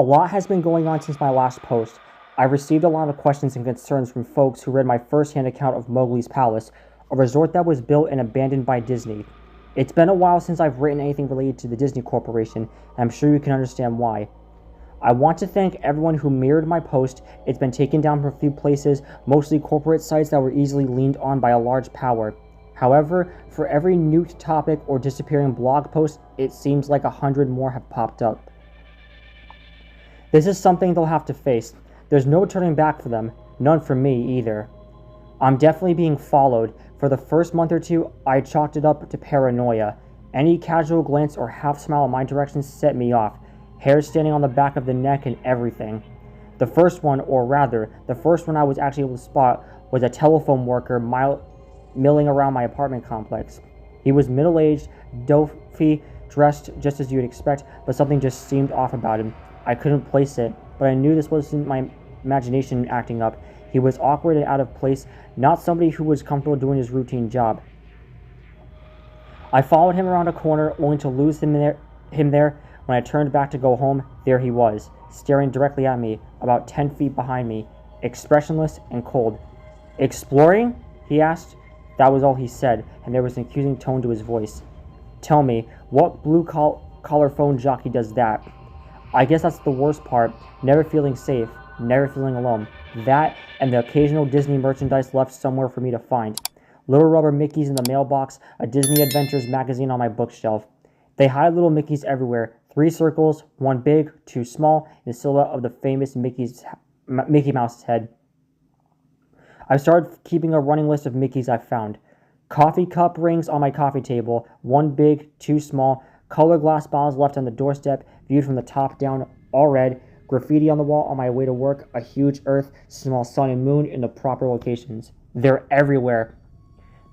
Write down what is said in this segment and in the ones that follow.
A lot has been going on since my last post. I received a lot of questions and concerns from folks who read my first-hand account of Mowgli's Palace, a resort that was built and abandoned by Disney. It's been a while since I've written anything related to the Disney Corporation, and I'm sure you can understand why. I want to thank everyone who mirrored my post. It's been taken down from a few places, mostly corporate sites that were easily leaned on by a large power. However, for every newt topic or disappearing blog post, it seems like 100 more have popped up. This is something they'll have to face. There's no turning back for them, none for me either. I'm definitely being followed. For the first month or two, I chalked it up to paranoia. Any casual glance or half smile in my direction set me off, hair standing on the back of the neck and everything. The first one I was actually able to spot was a telephone worker milling around my apartment complex. He was middle-aged, dopey, dressed just as you would expect, but something just seemed off about him. I couldn't place it, but I knew this wasn't my imagination acting up. He was awkward and out of place, not somebody who was comfortable doing his routine job. I followed him around a corner, only to lose him there. When I turned back to go home, there he was, staring directly at me, about 10 feet behind me, expressionless and cold. "Exploring?" he asked. That was all he said, and there was an accusing tone to his voice. Tell me, what blue-collar phone jockey does that? I guess that's the worst part, never feeling safe, never feeling alone. That, and the occasional Disney merchandise left somewhere for me to find. Little rubber Mickeys in the mailbox, a Disney Adventures magazine on my bookshelf. They hide little Mickeys everywhere, 3 circles, 1 big, 2 small, in the silhouette of the famous Mickey Mouse head. I've started keeping a running list of Mickeys I've found. Coffee cup rings on my coffee table, 1 big, 2 small, color glass bottles left on the doorstep, viewed from the top down, all red, graffiti on the wall on my way to work, a huge earth, small sun and moon in the proper locations. They're everywhere.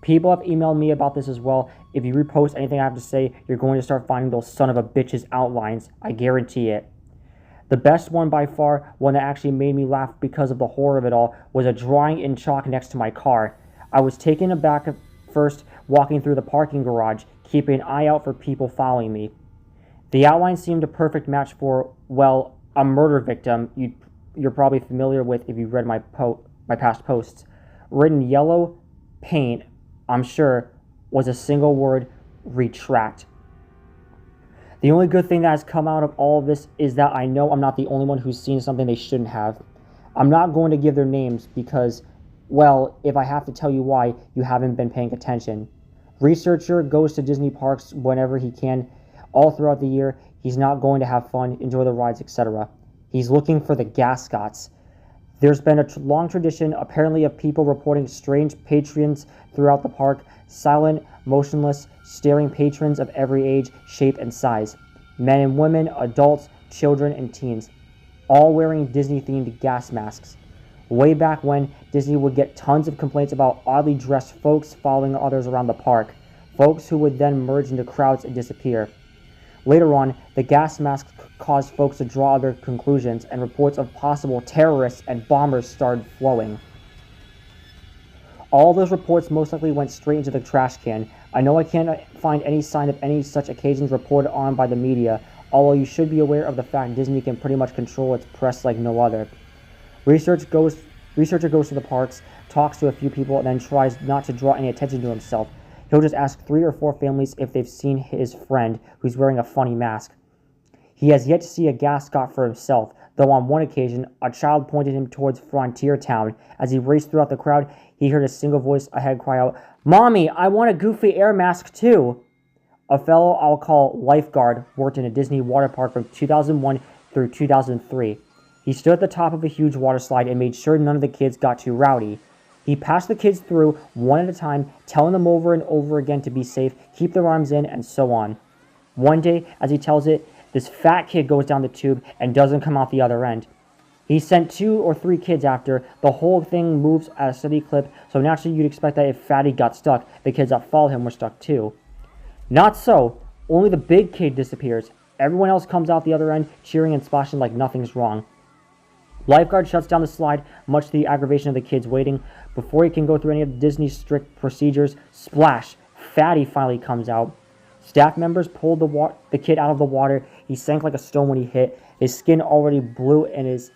People have emailed me about this as well. If you repost anything I have to say, you're going to start finding those son of a bitches outlines. I guarantee it. The best one by far, one that actually made me laugh because of the horror of it all, was a drawing in chalk next to my car. I was taken aback at first, walking through the parking garage, keeping an eye out for people following me. The outline seemed a perfect match for, well, a murder victim you're probably familiar with if you've read my past posts. Written yellow paint, I'm sure, was a single word: retract. The only good thing that has come out of all of this is that I know I'm not the only one who's seen something they shouldn't have. I'm not going to give their names because, well, if I have to tell you why, you haven't been paying attention. Researcher goes to Disney parks whenever he can, all throughout the year. He's not going to have fun, enjoy the rides, etc. He's looking for the Gascots. There's been a long tradition, apparently, of people reporting strange patrons throughout the park, silent, motionless, staring patrons of every age, shape, and size. Men and women, adults, children, and teens, all wearing Disney-themed gas masks. Way back when, Disney would get tons of complaints about oddly dressed folks following others around the park, folks who would then merge into crowds and disappear. Later on, the gas masks caused folks to draw other conclusions, and reports of possible terrorists and bombers started flowing. All those reports most likely went straight into the trash can. I know I can't find any sign of any such occasions reported on by the media, although you should be aware of the fact Disney can pretty much control its press like no other. Researcher goes to the parks, talks to a few people, and then tries not to draw any attention to himself. He'll just ask 3 or 4 families if they've seen his friend who's wearing a funny mask. He has yet to see a Gascot for himself, though on one occasion, a child pointed him towards Frontier Town. As he raced throughout the crowd, he heard a single voice ahead cry out, "Mommy, I want a Goofy air mask too!" A fellow I'll call Lifeguard worked in a Disney water park from 2001 through 2003. He stood at the top of a huge water slide and made sure none of the kids got too rowdy. He passed the kids through one at a time, telling them over and over again to be safe, keep their arms in, and so on. One day, as he tells it, this fat kid goes down the tube and doesn't come out the other end. He sent 2 or 3 kids after. The whole thing moves at a steady clip, so naturally you'd expect that if Fatty got stuck, the kids that followed him were stuck too. Not so. Only the big kid disappears. Everyone else comes out the other end, cheering and splashing like nothing's wrong. Lifeguard shuts down the slide, much to the aggravation of the kids waiting. Before he can go through any of Disney's strict procedures, splash! Fatty finally comes out. Staff members pulled the kid out of the water. He sank like a stone when he hit. his skin already blue and his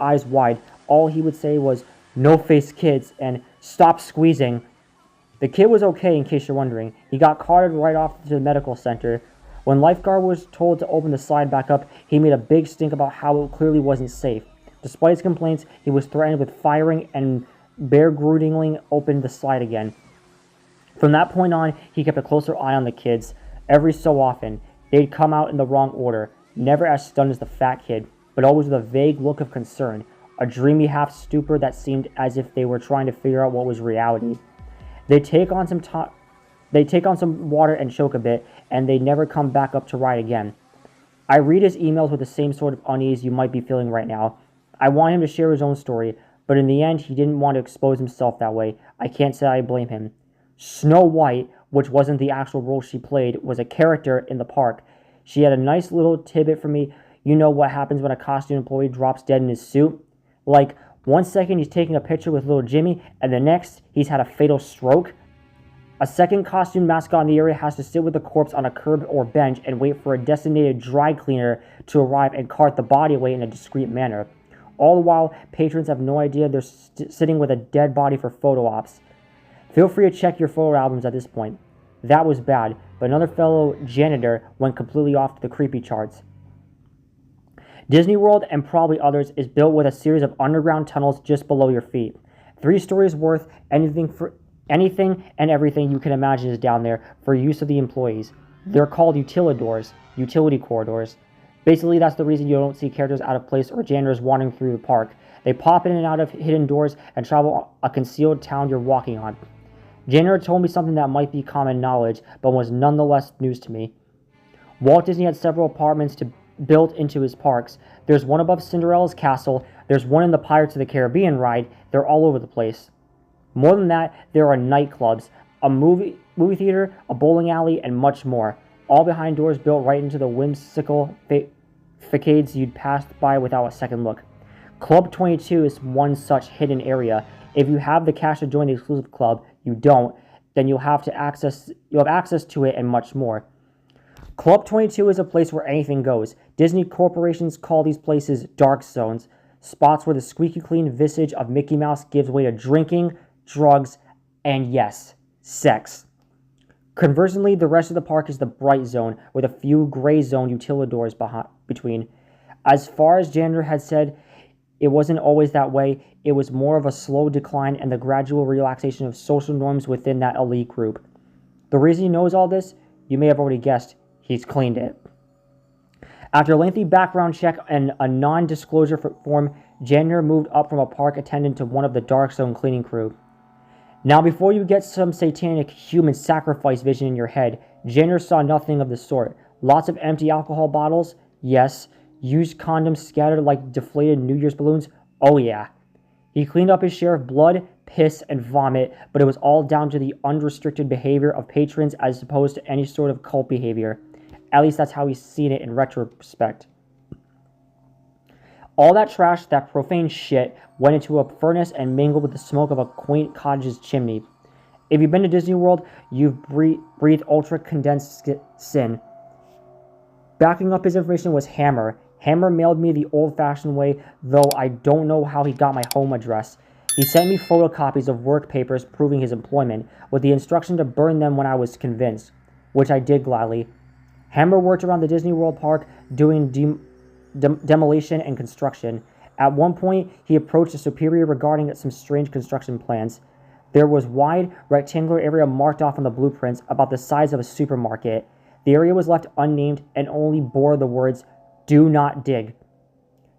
eyes wide. All he would say was, "No face kids," and "Stop squeezing." The kid was okay, in case you're wondering. He got carted right off to the medical center. When lifeguard was told to open the slide back up, he made a big stink about how it clearly wasn't safe. Despite his complaints, he was threatened with firing and bear-grudgingly opened the slide again. From that point on, he kept a closer eye on the kids. Every so often, they'd come out in the wrong order, never as stunned as the fat kid, but always with a vague look of concern, a dreamy half-stupor that seemed as if they were trying to figure out what was reality. They'd take on some water and choke a bit, and they'd never come back up to ride again. I read his emails with the same sort of unease you might be feeling right now. I want him to share his own story, but in the end, he didn't want to expose himself that way. I can't say I blame him. Snow White, which wasn't the actual role she played, was a character in the park. She had a nice little tidbit for me. You know what happens when a costume employee drops dead in his suit? Like, 1 second he's taking a picture with little Jimmy, and the next he's had a fatal stroke. A second costume mascot in the area has to sit with the corpse on a curb or bench and wait for a designated dry cleaner to arrive and cart the body away in a discreet manner. All the while, patrons have no idea they're sitting with a dead body for photo ops. Feel free to check your photo albums at this point. That was bad, but another fellow janitor went completely off the creepy charts. Disney World, and probably others, is built with a series of underground tunnels just below your feet. 3 stories worth, anything and everything you can imagine is down there for use of the employees. They're called utility corridors. Basically, that's the reason you don't see characters out of place or janitors wandering through the park. They pop in and out of hidden doors and travel a concealed town you're walking on. Janitor told me something that might be common knowledge, but was nonetheless news to me. Walt Disney had several apartments built into his parks. There's one above Cinderella's castle, there's one in the Pirates of the Caribbean ride, they're all over the place. More than that, there are nightclubs, a movie theater, a bowling alley, and much more, all behind doors built right into the whimsical facades you'd pass by without a second look. Club 22 is one such hidden area. If you have the cash to join the exclusive club, you don't, then you'll have access to it and much more. Club 22 is a place where anything goes. Disney corporations call these places dark zones, spots where the squeaky clean visage of Mickey Mouse gives way to drinking, drugs, and yes, sex. Conversely, the rest of the park is the bright zone, with a few gray zone utilidors between. As far as Janitor had said, it wasn't always that way. It was more of a slow decline and the gradual relaxation of social norms within that elite group. The reason he knows all this, you may have already guessed, he's cleaned it. After a lengthy background check and a non-disclosure form, Janitor moved up from a park attendant to one of the dark zone cleaning crew. Now, before you get some satanic human sacrifice vision in your head, Janitor saw nothing of the sort. Lots of empty alcohol bottles, yes. Used condoms scattered like deflated New Year's balloons, oh yeah. He cleaned up his share of blood, piss, and vomit, but it was all down to the unrestricted behavior of patrons as opposed to any sort of cult behavior. At least that's how he's seen it in retrospect. All that trash, that profane shit, went into a furnace and mingled with the smoke of a quaint cottage's chimney. If you've been to Disney World, you've breathed ultra-condensed sin. Backing up his information was Hammer. Hammer mailed me the old-fashioned way, though I don't know how he got my home address. He sent me photocopies of work papers proving his employment, with the instruction to burn them when I was convinced, which I did gladly. Hammer worked around the Disney World park doing demolition and construction. At one point, he approached a superior regarding some strange construction plans. There was wide, rectangular area marked off on the blueprints about the size of a supermarket. The area was left unnamed and only bore the words, "Do not dig."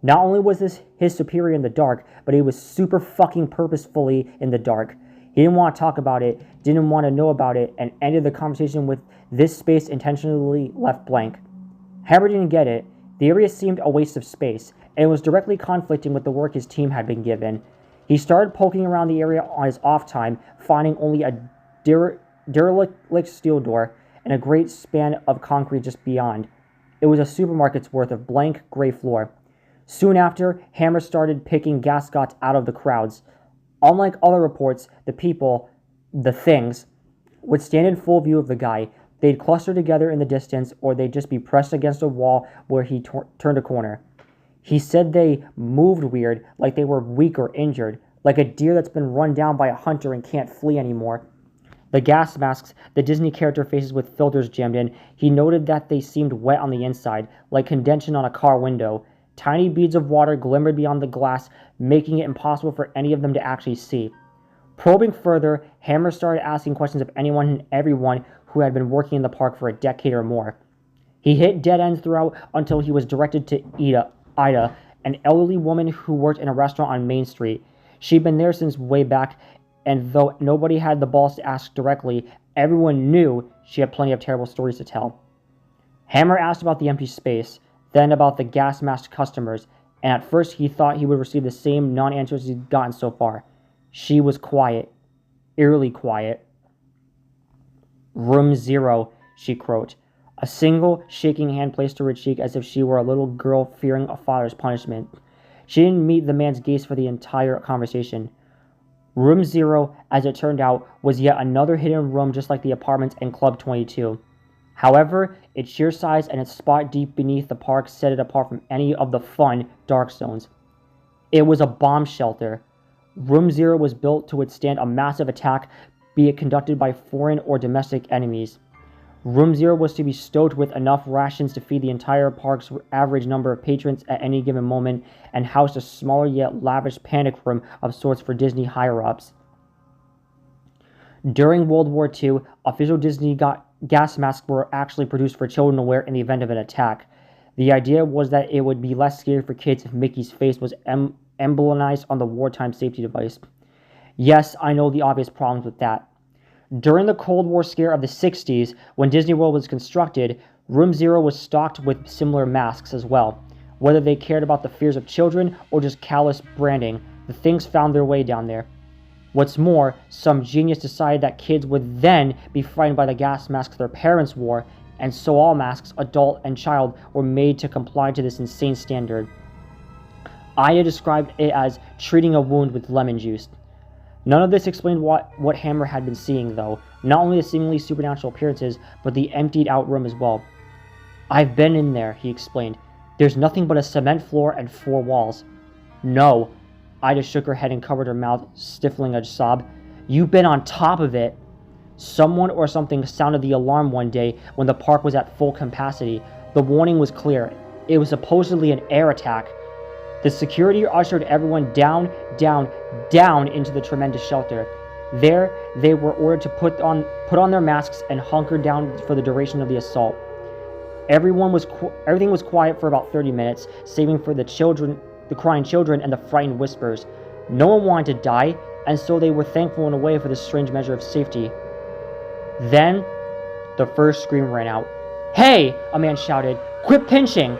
Not only was this his superior in the dark, but he was super fucking purposefully in the dark. He didn't want to talk about it, didn't want to know about it, and ended the conversation with this space intentionally left blank. Hammer didn't get it. The area seemed a waste of space, and it was directly conflicting with the work his team had been given. He started poking around the area on his off time, finding only a derelict steel door and a great span of concrete just beyond. It was a supermarket's worth of blank gray floor. Soon after, Hammer started picking gascots out of the crowds. Unlike other reports, the people, the things, would stand in full view of the guy. They'd cluster together in the distance, or they'd just be pressed against a wall where he turned a corner. He said they moved weird, like they were weak or injured, like a deer that's been run down by a hunter and can't flee anymore. The gas masks the Disney character faces with filters jammed in, he noted that they seemed wet on the inside, like condensation on a car window. Tiny beads of water glimmered beyond the glass, making it impossible for any of them to actually see. Probing further, Hammer started asking questions of anyone and everyone who had been working in the park for a decade or more. He hit dead ends throughout until he was directed to Ida, an elderly woman who worked in a restaurant on Main Street. She'd been there since way back, and though nobody had the balls to ask directly, everyone knew she had plenty of terrible stories to tell. Hammer asked about the empty space, then about the gas-masked customers, and at first he thought he would receive the same non-answers he'd gotten so far. She was quiet, eerily quiet. "Room 0, she croaked, a single shaking hand placed to her cheek as if she were a little girl fearing a father's punishment. She didn't meet the man's gaze for the entire conversation. Room 0, as it turned out, was yet another hidden room just like the apartments in Club 22. However, its sheer size and its spot deep beneath the park set it apart from any of the fun dark zones. It was a bomb shelter. Room 0 was built to withstand a massive attack, be it conducted by foreign or domestic enemies. Room 0 was to be stowed with enough rations to feed the entire park's average number of patrons at any given moment, and housed a smaller yet lavish panic room of sorts for Disney higher-ups. During World War II, official Disney gas masks were actually produced for children to wear in the event of an attack. The idea was that it would be less scary for kids if Mickey's face was emblemized on the wartime safety device. Yes, I know the obvious problems with that. During the Cold War scare of the 60s, when Disney World was constructed, Room 0 was stocked with similar masks as well. Whether they cared about the fears of children or just callous branding, the things found their way down there. What's more, some genius decided that kids would then be frightened by the gas masks their parents wore, and so all masks, adult and child, were made to comply to this insane standard. Aya described it as treating a wound with lemon juice. None of this explained what Hammer had been seeing, though. Not only the seemingly supernatural appearances, but the emptied-out room as well. "I've been in there," he explained. "There's nothing but a cement floor and 4 walls." "No." Ida shook her head and covered her mouth, stifling a sob. "You've been on top of it." Someone or something sounded the alarm one day when the park was at full capacity. The warning was clear. It was supposedly an air attack. The security ushered everyone down into the tremendous shelter. There, they were ordered to put on their masks and hunker down for the duration of the assault. Everything was quiet for about 30 minutes, saving for the crying children and the frightened whispers. No one wanted to die, and so they were thankful in a way for this strange measure of safety. Then, the first scream rang out. "Hey!" a man shouted. "Quit pinching!"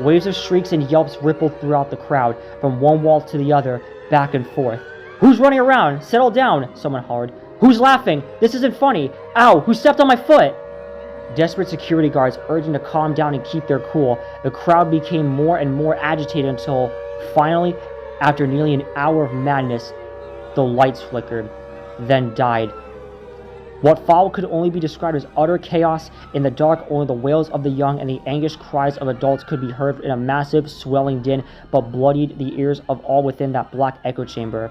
Waves of shrieks and yelps rippled throughout the crowd, from one wall to the other, back and forth. "Who's running around? Settle down!" someone hollered. "Who's laughing? This isn't funny! Ow! Who stepped on my foot?" Desperate security guards urging to calm down and keep their cool, the crowd became more and more agitated until, finally, after nearly an hour of madness, the lights flickered, then died. What followed could only be described as utter chaos. In the dark, only the wails of the young and the anguished cries of adults could be heard in a massive, swelling din, but bloodied the ears of all within that black echo chamber.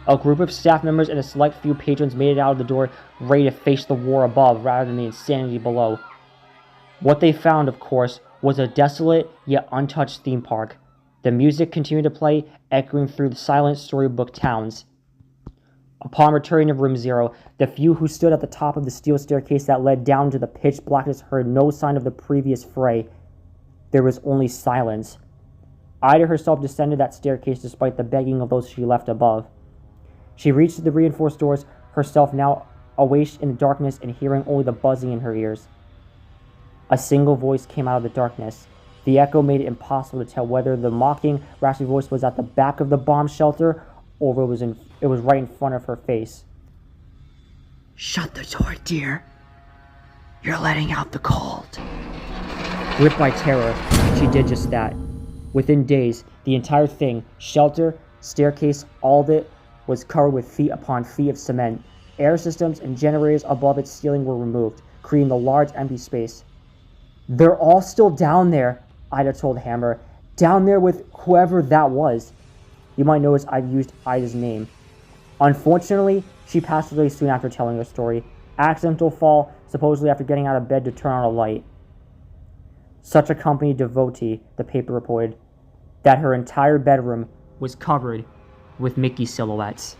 A group of staff members and a select few patrons made it out of the door, ready to face the war above rather than the insanity below. What they found, of course, was a desolate yet untouched theme park. The music continued to play, echoing through the silent storybook towns. Upon returning to Room 0, the few who stood at the top of the steel staircase that led down to the pitch blackness heard no sign of the previous fray. There was only silence. Ida herself descended that staircase despite the begging of those she left above. She reached the reinforced doors, herself now awake in the darkness and hearing only the buzzing in her ears. A single voice came out of the darkness. The echo made it impossible to tell whether the mocking, raspy voice was at the back of the bomb shelter or it was right in front of her face. "Shut the door, dear. You're letting out the cold." Gripped by terror, she did just that. Within days, the entire thing, shelter, staircase, all of it, was covered with feet upon feet of cement. Air systems and generators above its ceiling were removed. creating the large empty space. "They're all still down there," Ida told Hammer. "Down there with whoever that was." You might notice I've used Ida's name. Unfortunately, she passed away soon after telling her story. Accidental fall, supposedly after getting out of bed to turn on a light. Such a company devotee, the paper reported, that her entire bedroom was covered with Mickey silhouettes.